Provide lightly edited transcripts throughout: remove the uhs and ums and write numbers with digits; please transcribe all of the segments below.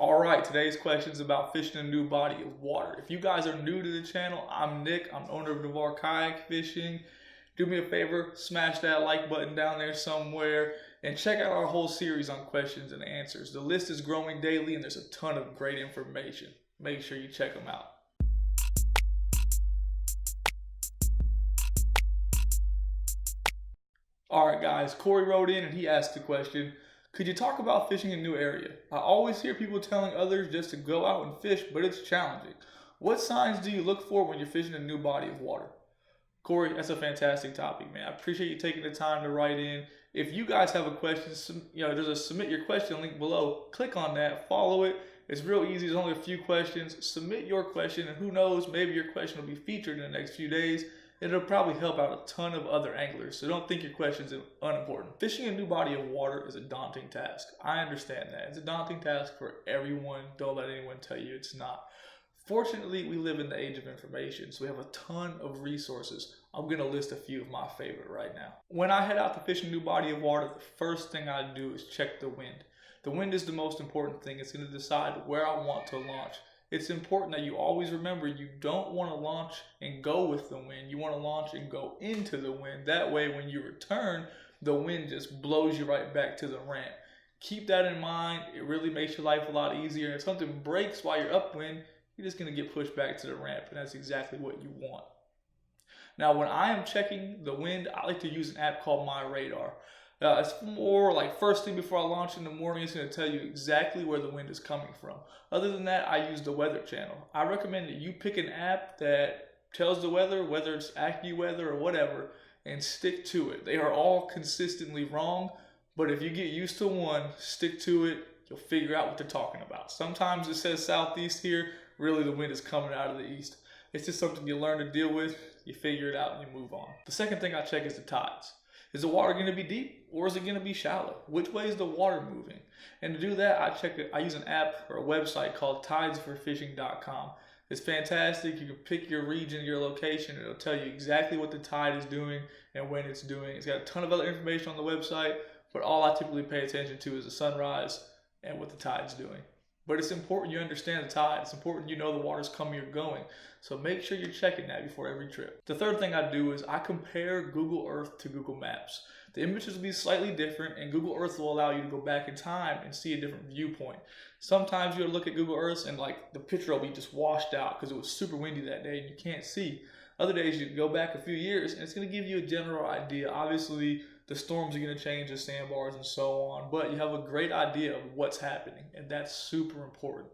All right, today's question is about fishing a new body of water. If you guys are new to the channel, I'm Nick. I'm owner of Navarre Kayak Fishing. Do me a favor, smash that like button down there somewhere and check out our whole series on questions and answers. The list is growing daily and there's a ton of great information. Make sure you check them out. All right, guys, Corey wrote in and he asked the question, could you talk about fishing in a new area? I always hear people telling others just to go out and fish, but it's challenging. What signs do you look for when you're fishing a new body of water? Corey, that's a fantastic topic, man. I appreciate you taking the time to write in. If you guys have a question, there's a submit your question link below. Click on that, follow it. It's real easy. There's only a few questions. Submit your question, and who knows, maybe your question will be featured in the next few days. It'll probably help out a ton of other anglers, so don't think your question's unimportant. Fishing a new body of water is a daunting task. I understand that. It's a daunting task for everyone. Don't let anyone tell you it's not. Fortunately, we live in the age of information, so we have a ton of resources. I'm going to list a few of my favorite right now. When I head out to fish a new body of water, the first thing I do is check the wind. The wind is the most important thing. It's going to decide where I want to launch. It's important that you always remember you don't want to launch and go with the wind. You want to launch and go into the wind. That way, when you return, the wind just blows you right back to the ramp. Keep that in mind. It really makes your life a lot easier. And if something breaks while you're upwind, you're just going to get pushed back to the ramp, and that's exactly what you want. Now, when I am checking the wind, I like to use an app called My Radar. It's more like first thing before I launch in the morning, it's going to tell you exactly where the wind is coming from. Other than that, I use the Weather Channel. I recommend that you pick an app that tells the weather, whether it's AccuWeather or whatever, and stick to it. They are all consistently wrong, but if you get used to one, stick to it, you'll figure out what they're talking about. Sometimes it says southeast here, really the wind is coming out of the east. It's just something you learn to deal with, you figure it out, and you move on. The second thing I check is the tides. Is the water going to be deep or is it going to be shallow? Which way is the water moving? And to do that, I use an app or a website called tidesforfishing.com. It's fantastic. You can pick your region, your location, and it'll tell you exactly what the tide is doing and when it's doing. It's got a ton of other information on the website, but all I typically pay attention to is the sunrise and what the tide's doing. But it's important you understand the tide. It's important you know the water's coming or going. So make sure you're checking that before every trip. The third thing I do is I compare Google Earth to Google Maps. The images will be slightly different, and Google Earth will allow you to go back in time and see a different viewpoint. Sometimes you'll look at Google Earth and like the picture will be just washed out because it was super windy that day and you can't see. Other days you can go back a few years and it's going to give you a general idea. Obviously, the storms are going to change the sandbars and so on, but you have a great idea of what's happening, and that's super important.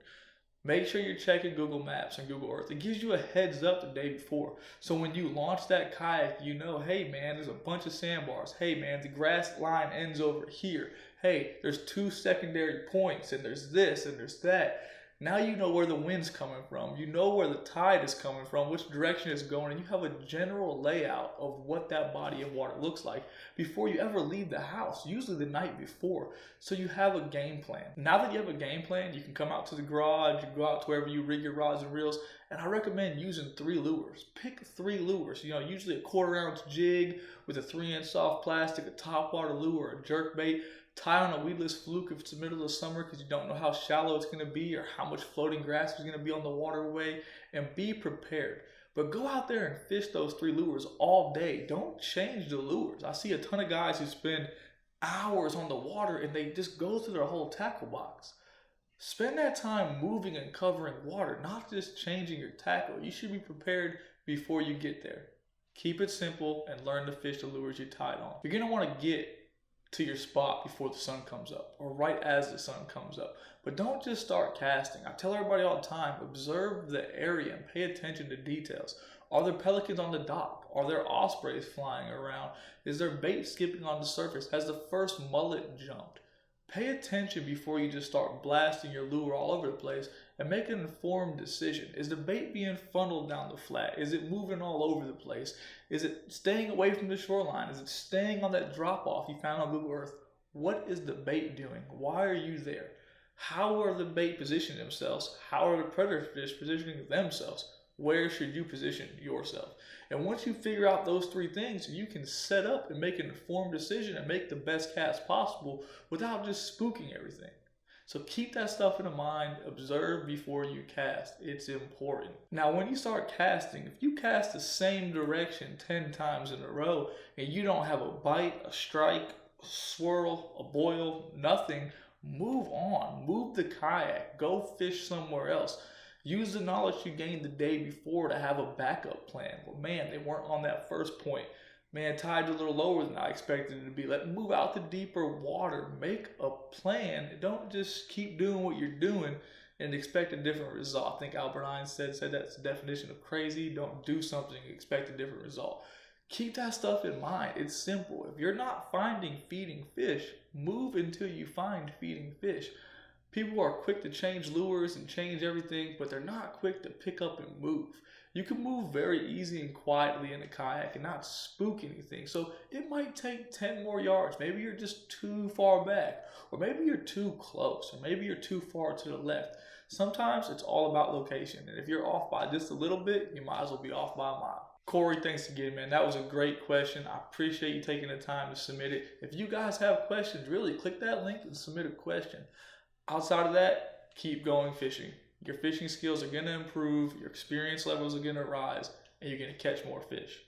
Make sure you're checking Google Maps and Google Earth. It gives you a heads up the day before. So when you launch that kayak, you know, hey man, there's a bunch of sandbars. Hey man, the grass line ends over here. Hey, there's 2 secondary points, and there's this and there's that. Now you know where the wind's coming from. You know where the tide is coming from, which direction it's going, and you have a general layout of what that body of water looks like before you ever leave the house, usually the night before. So you have a game plan. Now that you have a game plan, you can come out to the garage, you go out to wherever you rig your rods and reels, and I recommend using 3 lures. Pick 3 lures, usually a 1/4 ounce jig with a 3-inch soft plastic, a topwater lure, a jerk bait. Tie on a weedless fluke if it's the middle of summer because you don't know how shallow it's going to be or how much floating grass is going to be on the waterway, and be prepared. But go out there and fish those 3 lures all day. Don't change the lures. I see a ton of guys who spend hours on the water and they just go through their whole tackle box. Spend that time moving and covering water, not just changing your tackle. You should be prepared before you get there. Keep it simple and learn to fish the lures you tied on. You're going to want to get to your spot before the sun comes up or right as the sun comes up. But don't just start casting. I tell everybody all the time, observe the area and pay attention to details. Are there pelicans on the dock? Are there ospreys flying around? Is there bait skipping on the surface? Has the first mullet jumped? Pay attention before you just start blasting your lure all over the place and make an informed decision. Is the bait being funneled down the flat? Is it moving all over the place? Is it staying away from the shoreline? Is it staying on that drop off you found on Google Earth? What is the bait doing? Why are you there? How are the bait positioning themselves? How are the predator fish positioning themselves? Where should you position yourself? And once you figure out those 3 things, you can set up and make an informed decision and make the best cast possible without just spooking everything. So keep that stuff in mind. Observe before you cast. It's important. Now, when you start casting, if you cast the same direction 10 times in a row and you don't have a bite, a strike, a swirl, a boil, nothing, move on. Move the kayak. Go fish somewhere else. Use the knowledge you gained the day before to have a backup plan. Well, man, they weren't on that first point. Man, tide's a little lower than I expected it to be. Let move out to deeper water. Make a plan. Don't just keep doing what you're doing and expect a different result. I think Albert Einstein said that's the definition of crazy. Don't do something and expect a different result. Keep that stuff in mind. It's simple. If you're not finding feeding fish, move until you find feeding fish. People are quick to change lures and change everything, but they're not quick to pick up and move. You can move very easy and quietly in a kayak and not spook anything. So it might take 10 more yards. Maybe you're just too far back, or maybe you're too close, or maybe you're too far to the left. Sometimes it's all about location. And if you're off by just a little bit, you might as well be off by a mile. Corey, thanks again, man. That was a great question. I appreciate you taking the time to submit it. If you guys have questions, really click that link and submit a question. Outside of that, keep going fishing. Your fishing skills are going to improve, your experience levels are going to rise, and you're going to catch more fish.